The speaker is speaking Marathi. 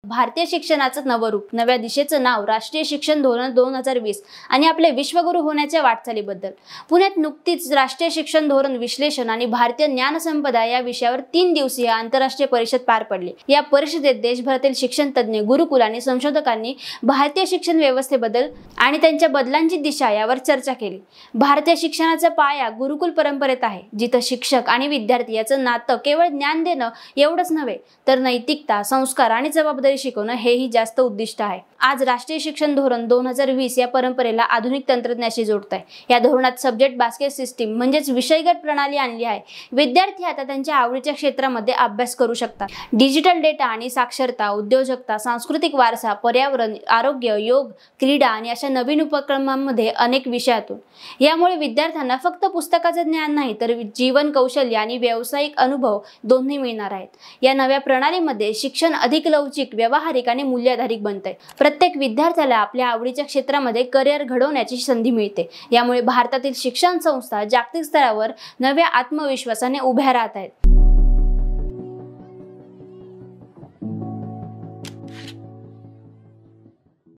भारतीय शिक्षणाचं नवं रूप, नव्या दिशेचं नाव राष्ट्रीय शिक्षण धोरण 2020 आणि आपले विश्वगुरू होण्याच्या वाटचालीबद्दल पुण्यात नुकतीच राष्ट्रीय शिक्षण धोरण विश्लेषण आणि भारतीय ज्ञानसंपदा या विषयावर 3 दिवसीय आंतरराष्ट्रीय परिषद पार पडली। या परिषदेत देशभरातील शिक्षण तज्ञ, गुरुकुल आणि संशोधकांनी भारतीय शिक्षण व्यवस्थेबद्दल आणि त्यांच्या बदलांची दिशा यावर चर्चा केली। भारतीय शिक्षणाचा पाया गुरुकुल परंपरेत आहे, जिथे शिक्षक आणि विद्यार्थी याचं नातं केवळ ज्ञान देणं एवढंच नव्हे तर नैतिकता, संस्कार आणि जबाबदारी शिकवणं हेही जास्त उद्दिष्ट आहे। आज राष्ट्रीय शिक्षण धोरण 2020 या परंपरेला आधुनिक तंत्रज्ञानाशी जोडत आहे। या धोरणात सब्जेक्ट बास्केट सिस्टीम म्हणजेच विषयगत प्रणाली आणली आहे। विद्यार्थी आता त्यांच्या आवडीच्या क्षेत्रामध्ये अभ्यास करू शकतात। डिजिटल डेटा आणि साक्षरता, उद्योजकता, सांस्कृतिक वारसा, पर्यावरण, आरोग्य, योग, क्रीडा आणि अशा नवीन उपक्रमांमध्ये अनेक विषयातून यामुळे विद्यार्थ्यांना फक्त पुस्तकाचं ज्ञान नाही तर जीवन कौशल्य आणि व्यावसायिक अनुभव दोन्ही मिळणार आहेत। या नव्या प्रणालीमध्ये शिक्षण अधिक लवचिक, व्यावहारिक आणि मूल्याधारित बनते। प्रत्येक विद्यार्थ्याला आपल्या आवडीच्या क्षेत्रामध्ये करिअर घडवण्याची संधी मिळते। यामुळे भारतातील शिक्षण संस्था जागतिक स्तरावर नव्या आत्मविश्वासाने उभ्या राहत आहेत।